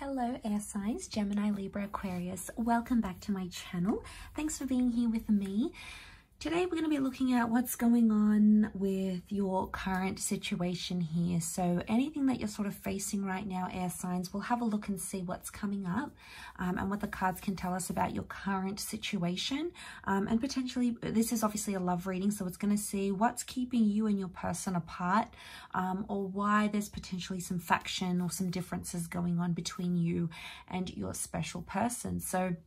Hello air signs, Gemini, Libra, Aquarius. Welcome back to my channel. Thanks for being here with me. Today we're going to be looking at what's going on with your current situation here. So anything that you're sort of facing right now, air signs, we'll have a look and see what's coming up and what the cards can tell us about your current situation. And potentially, this is obviously a love reading, so it's going to see what's keeping you and your person apart, or why there's potentially some faction or some differences going on between you and your special person. So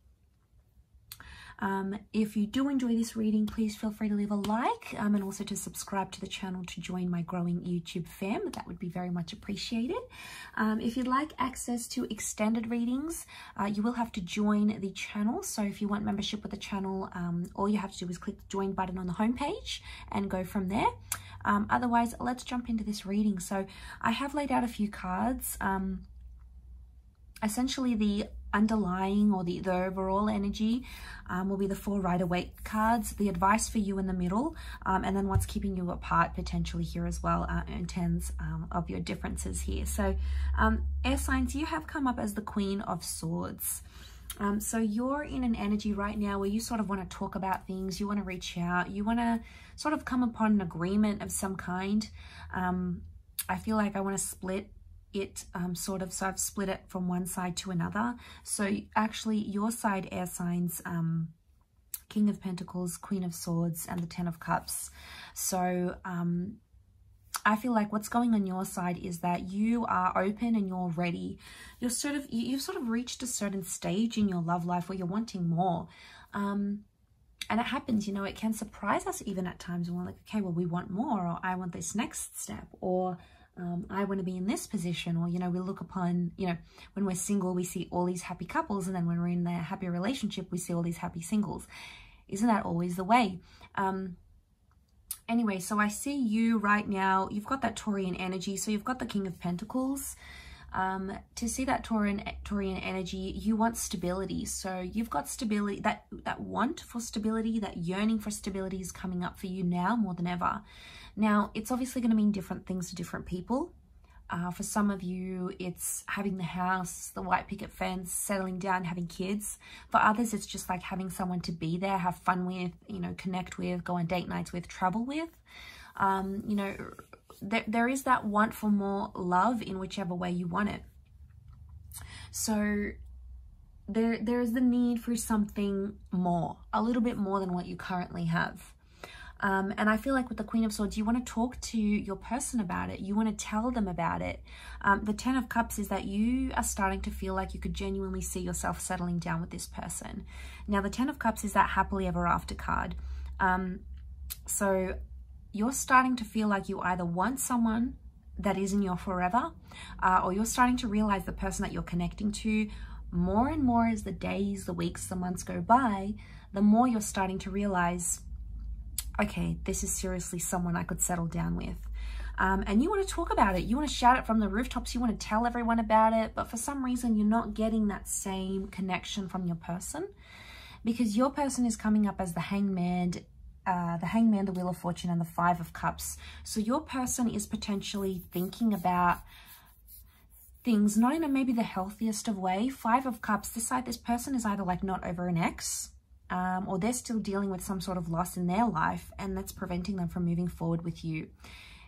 if you do enjoy this reading, please feel free to leave a like and also to subscribe to the channel to join my growing YouTube fam. That would be very much appreciated. If you'd like access to extended readings, you will have to join the channel. So if you want membership with the channel, all you have to do is click the join button on the homepage and go from there. Otherwise, let's jump into this reading. So I have laid out a few cards. Essentially, the underlying or the overall energy will be the 4 Rider-Waite cards, the advice for you in the middle, and then what's keeping you apart potentially here as well in terms of your differences here. So air signs, you have come up as the Queen of Swords. So you're in an energy right now where you sort of want to talk about things, you want to reach out, you want to sort of come upon an agreement of some kind. I feel like I want to split it so I've split it from one side to another. So actually your side, air signs, King of Pentacles, Queen of Swords, and the 10 of Cups. So I feel like what's going on your side is that you are open and you're ready. You've sort of reached a certain stage in your love life where you're wanting more. And it happens, you know, it can surprise us even at times when we're like, okay, well, we want more, or I want this next step, or I want to be in this position, or, you know, we look upon, you know, when we're single, we see all these happy couples, and then when we're in a happy relationship, we see all these happy singles. Isn't that always the way? Anyway, so I see you right now, you've got that Taurian energy, so you've got the King of Pentacles. To see that Taurian energy, you want stability. So you've got stability, that want for stability, that yearning for stability is coming up for you now more than ever. Now, it's obviously going to mean different things to different people. For some of you, it's having the house, the white picket fence, settling down, having kids. For others, it's just like having someone to be there, have fun with, you know, connect with, go on date nights with, travel with. You know, there is that want for more love in whichever way you want it. So there is the need for something more, a little bit more than what you currently have. And I feel like with the Queen of Swords, you want to talk to your person about it. You want to tell them about it. The 10 of Cups is that you are starting to feel like you could genuinely see yourself settling down with this person. Now, the 10 of Cups is that happily ever after card. So you're starting to feel like you either want someone that is in your forever, or you're starting to realize the person that you're connecting to more and more as the days, the weeks, the months go by, the more you're starting to realize, okay, this is seriously someone I could settle down with. And you want to talk about it. You want to shout it from the rooftops. You want to tell everyone about it. But for some reason, you're not getting that same connection from your person, because your person is coming up as the Hangman, the Wheel of Fortune, and the 5 of Cups. So your person is potentially thinking about things not in a maybe the healthiest of way. 5 of Cups, this person is either like not over an ex, or they're still dealing with some sort of loss in their life, and that's preventing them from moving forward with you.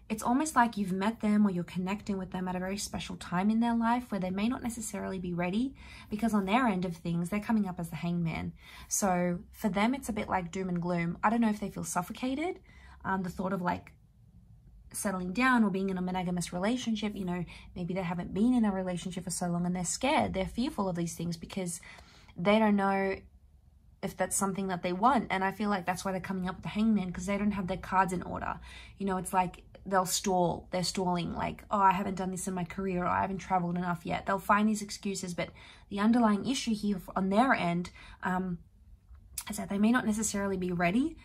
It's almost like you've met them or you're connecting with them at a very special time in their life where they may not necessarily be ready, because on their end of things, they're coming up as the Hangman. So for them, it's a bit like doom and gloom. I don't know if they feel suffocated. The thought of like settling down or being in a monogamous relationship, you know, maybe they haven't been in a relationship for so long and they're scared. They're fearful of these things because they don't know if that's something that they want. And I feel like that's why they're coming up with the Hangman, because they don't have their cards in order. You know, it's like they'll stall. They're stalling, like, oh, I haven't done this in my career, or I haven't traveled enough yet. They'll find these excuses, but the underlying issue here on their end is that they may not necessarily be ready.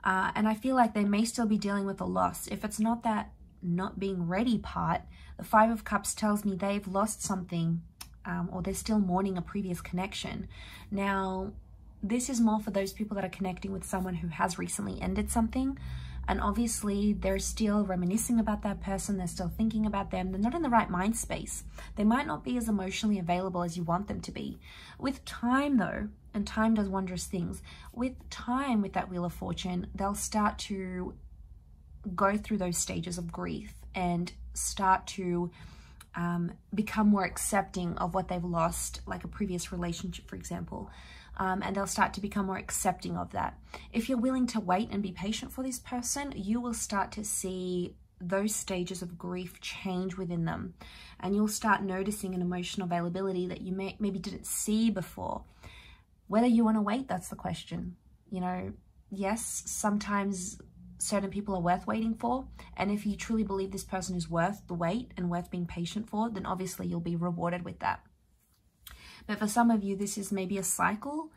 And I feel like they may still be dealing with a loss. If it's not that not being ready part, the 5 of Cups tells me they've lost something, or they're still mourning a previous connection. Now, this is more for those people that are connecting with someone who has recently ended something. And obviously they're still reminiscing about that person. They're still thinking about them. They're not in the right mind space. They might not be as emotionally available as you want them to be. With time though, and time does wondrous things, with time, with that Wheel of Fortune, they'll start to go through those stages of grief and start to become more accepting of what they've lost, like a previous relationship, for example. And they'll start to become more accepting of that. If you're willing to wait and be patient for this person, you will start to see those stages of grief change within them. And you'll start noticing an emotional availability that you maybe didn't see before. Whether you want to wait, that's the question. You know, yes, sometimes certain people are worth waiting for. And if you truly believe this person is worth the wait and worth being patient for, then obviously you'll be rewarded with that. But for some of you, this is maybe a cycle.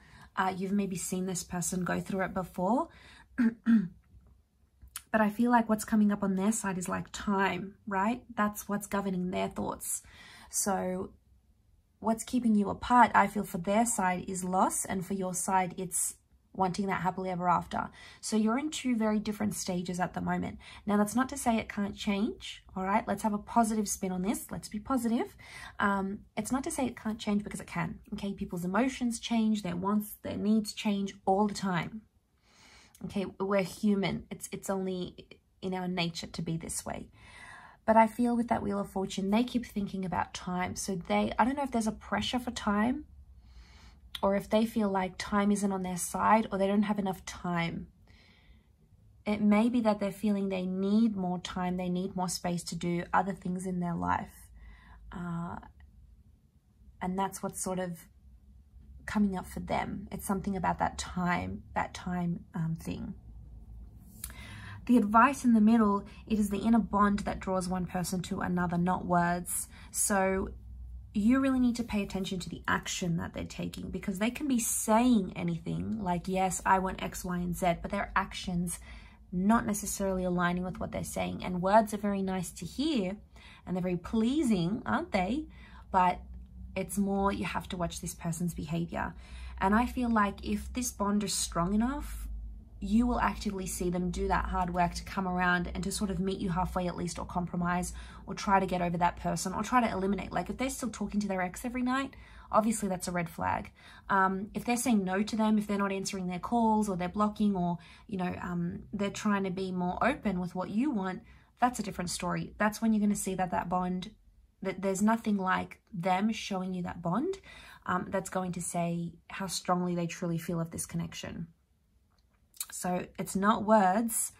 You've maybe seen this person go through it before. But I feel like what's coming up on their side is like time, right? That's what's governing their thoughts. So what's keeping you apart, I feel, for their side is loss, and for your side, it's wanting that happily ever after. So you're in two very different stages at the moment. Now, that's not to say it can't change, all right? Let's have a positive spin on this. Let's be positive. It's not to say it can't change, because it can, okay? People's emotions change, their wants, their needs change all the time, okay? We're human. It's only in our nature to be this way. But I feel with that Wheel of Fortune, they keep thinking about time. So I don't know if there's a pressure for time, or if they feel like time isn't on their side, or they don't have enough time. It may be that they're feeling they need more time, they need more space to do other things in their life. And that's what's sort of coming up for them. It's something about that time thing. The advice in the middle, it is the inner bond that draws one person to another, not words. So you really need to pay attention to the action that they're taking, because they can be saying anything like, yes, I want X, Y, and Z, but their actions not necessarily aligning with what they're saying. And words are very nice to hear, and they're very pleasing, aren't they? But it's more, you have to watch this person's behavior. And I feel like if this bond is strong enough, you will actively see them do that hard work to come around and to sort of meet you halfway at least, or compromise, or try to get over that person, or try to eliminate. Like if they're still talking to their ex every night, obviously that's a red flag. If they're saying no to them, if they're not answering their calls, or they're blocking, or, you know, they're trying to be more open with what you want, that's a different story. That's when you're going to see that bond, that there's nothing like them showing you that bond that's going to say how strongly they truly feel of this connection. So it's not words.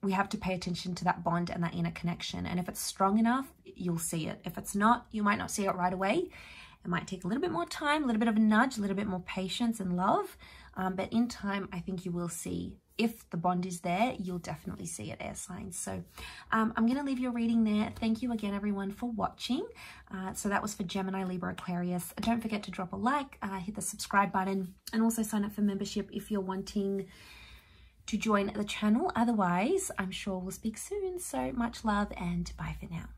We have to pay attention to that bond and that inner connection. And if it's strong enough, you'll see it. If it's not, you might not see it right away. It might take a little bit more time, a little bit of a nudge, a little bit more patience and love. But in time, I think you will see. If the bond is there, you'll definitely see it, air signs. So I'm going to leave your reading there. Thank you again, everyone, for watching. So that was for Gemini, Libra, Aquarius. Don't forget to drop a like, hit the subscribe button, and also sign up for membership if you're wanting to join the channel. Otherwise, I'm sure we'll speak soon. So much love, and bye for now.